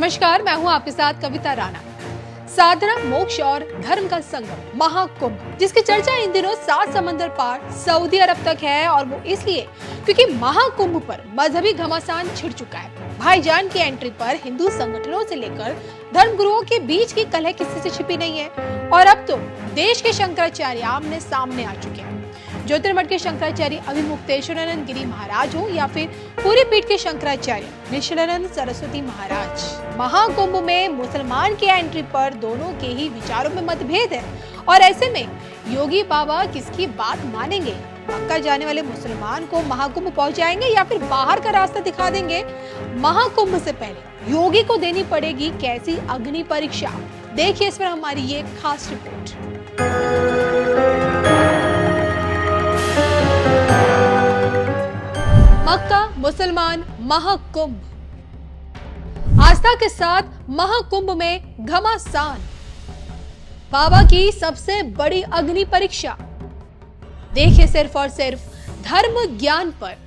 नमस्कार, मैं हूं आपके साथ कविता राणा। साधना, मोक्ष और धर्म का संगम महाकुंभ, जिसकी चर्चा इन दिनों 7 समंदर पार सऊदी अरब तक है, और वो इसलिए क्योंकि महाकुंभ पर मजहबी घमासान छिड़ चुका है। भाईजान की एंट्री पर हिंदू संगठनों से लेकर धर्मगुरुओं के बीच की कलह किसी से छिपी नहीं है, और अब तो देश के शंकराचार्य आमने सामने आ चुके हैं। ज्योतिर्मठ के शंकराचार्य अभिमुक्तेश्वरानंद गिरी महाराज हो या फिर पूरी पीठ के शंकराचार्य निशिलानंद सरस्वती महाराज, महाकुंभ में मुसलमान की एंट्री पर दोनों के ही विचारों में मतभेद है। और ऐसे में योगी बाबा किसकी बात मानेंगे? मक्का जाने वाले मुसलमान को महाकुंभ पहुंचाएंगे या फिर बाहर का रास्ता दिखा देंगे? महाकुंभ से पहले योगी को देनी पड़ेगी कैसी अग्नि परीक्षा? देखिए इस पर हमारी ये खास रिपोर्ट। मक्का मुसलमान महाकुंभ, आस्था के साथ महाकुंभ में घमासान, बाबा की सबसे बड़ी अग्नि परीक्षा। देखिए सिर्फ और सिर्फ धर्म ज्ञान पर।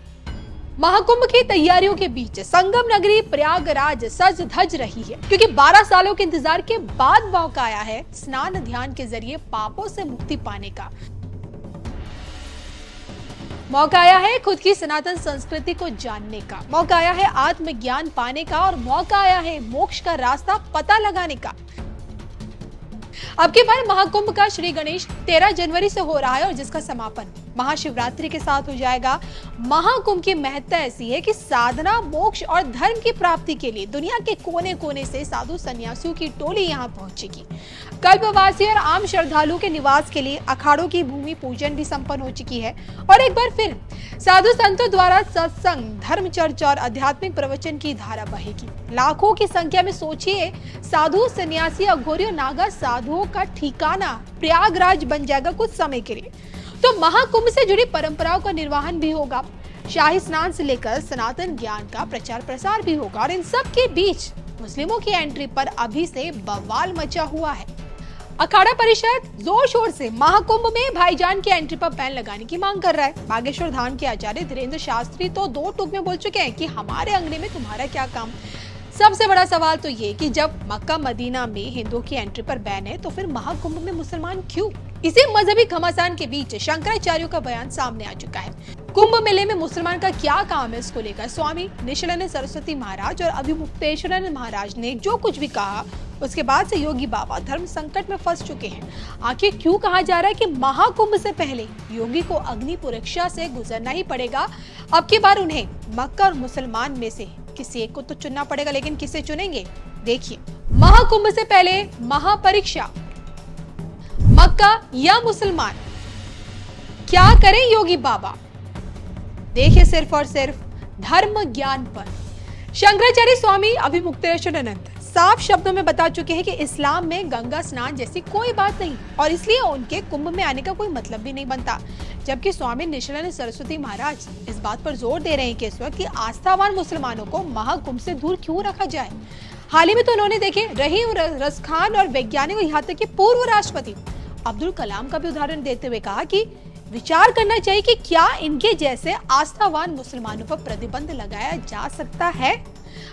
महाकुंभ की तैयारियों के बीच संगम नगरी प्रयागराज सज धज रही है, क्योंकि 12 सालों के इंतजार के बाद मौका आया है स्नान ध्यान के जरिए पापों से मुक्ति पाने का। मौका आया है खुद की सनातन संस्कृति को जानने का, मौका आया है आत्मज्ञान पाने का, और मौका आया है मोक्ष का रास्ता पता लगाने का। अब की बार महाकुंभ का श्री गणेश 13 जनवरी से हो रहा है, और जिसका समापन महाशिवरात्रि के साथ हो जाएगा। महाकुंभ की महत्ता ऐसी है कि साधना, मोक्ष और धर्म की प्राप्ति के लिए दुनिया के कोने कोने से साधु सन्यासियों की टोली यहाँ पहुंचेगी। कल्पवासी और आम श्रद्धालुओं के निवास के लिए अखाड़ों की भूमि पूजन भी संपन्न हो चुकी है, और एक बार फिर साधु संतों द्वारा सत्संग, धर्म चर्चा और आध्यात्मिक प्रवचन की धारा बहेगी। लाखों की संख्या में सोचिए, साधु, सन्यासी, अघोरी और नागा साधुओं का ठिकाना प्रयागराज बन जाएगा कुछ समय के लिए। तो महाकुंभ से जुड़ी परंपराओं का निर्वहन भी होगा, शाही स्नान से लेकर सनातन ज्ञान का प्रचार प्रसार भी होगा, और इन सब के बीच मुस्लिमों की एंट्री पर अभी से बवाल मचा हुआ है। अखाड़ा परिषद जोर शोर से महाकुंभ में भाईजान की एंट्री पर बैन लगाने की मांग कर रहा है। बागेश्वर धाम के आचार्य धीरेन्द्र शास्त्री तो 2 टूक में बोल चुके हैं कि हमारे अंगने में तुम्हारा क्या काम। सबसे बड़ा सवाल तो ये कि जब मक्का मदीना में हिंदुओं की एंट्री पर बैन है, तो फिर महाकुंभ में मुसलमान क्यों? इसी मजहबी घमासान के बीच शंकराचार्यों का बयान सामने आ चुका है। कुंभ मेले में मुसलमान का क्या काम है, इसको लेकर स्वामी निशिलानंद सरस्वती महाराज और अभिमुक्तेश्वरानंद महाराज ने जो कुछ भी कहा, उसके बाद से योगी बाबा धर्म संकट में फंस चुके हैं। आखिर क्यों कहा जा रहा है कि महाकुंभ से पहले योगी को अग्नि परीक्षा से गुजरना ही पड़ेगा? अब की बार उन्हें मक्का और मुसलमान में से किसी एक को तो चुनना पड़ेगा, लेकिन किसे चुनेंगे? देखिए, महाकुंभ से पहले महापरीक्षा, मक्का या मुसलमान, क्या करें योगी बाबा? देखिए सिर्फ और सिर्फ धर्म ज्ञान पर। शंकराचार्य स्वामी अभिमुक्तेश्वरानंद साफ शब्दों में बता चुके हैं कि इस्लाम में गंगा स्नान जैसी कोई बात नहीं, और इसलिए उनके कुंभ में आने का कोई मतलब भी नहीं बनता। जबकि स्वामी निशिलानंद सरस्वती महाराज इस बात पर जोर दे रहे हैं कि इस वक्त आस्थावान मुसलमानों को महाकुंभ से दूर क्यों रखा जाए। हाल ही में तो उन्होंने देखे रहीम रसखान और वैज्ञानिक, यहाँ तक कि पूर्व राष्ट्रपति अब्दुल कलाम का भी उदाहरण देते हुए कहा कि विचार करना चाहिए कि क्या इनके जैसे आस्थावान मुसलमानों पर प्रतिबंध लगाया जा सकता है।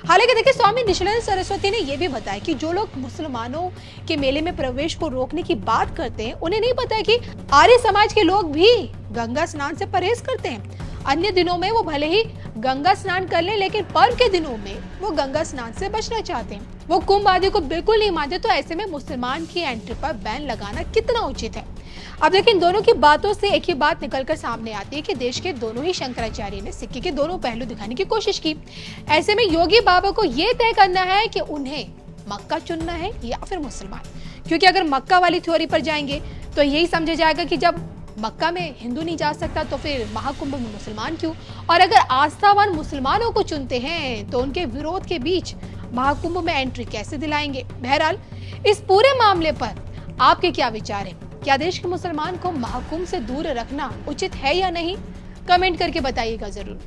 हालांकि देखिए, स्वामी निशिलानंद सरस्वती ने यह भी बताया कि जो लोग मुसलमानों के मेले में प्रवेश को रोकने की बात करते हैं, उन्हें नहीं पता है कि आर्य समाज के लोग भी गंगा स्नान से परहेज करते हैं। अन्य दिनों में वो भले ही गंगा स्नान कर लें, लेकिन पर्व के दिनों में वो गंगा स्नान से बचना चाहते हैं। वो कुंभ आदि को बिल्कुल नहीं मानते। तो ऐसे में मुसलमान की एंट्री पर बैन लगाना कितना उचित है? अब देखिए, इन दोनों की बातों से एक ही बात निकलकर सामने आती है कि देश के दोनों ही शंकराचार्य ने सिक्के के दोनों पहलू दिखाने की कोशिश की। ऐसे में योगी बाबा को ये तय करना है कि उन्हें मक्का चुनना है या फिर मुसलमान, क्योंकि अगर मक्का वाली थ्योरी पर जाएंगे तो यही समझा जाएगा कि जब मक्का में हिंदू नहीं जा सकता तो फिर महाकुंभ में मुसलमान क्यों? और अगर आस्थावान मुसलमानों को चुनते हैं तो उनके विरोध के बीच महाकुंभ में एंट्री कैसे दिलाएंगे? बहरहाल, इस पूरे मामले पर आपके क्या विचार हैं? क्या देश के मुसलमान को महाकुंभ से दूर रखना उचित है या नहीं? कमेंट करके बताइएगा जरूर।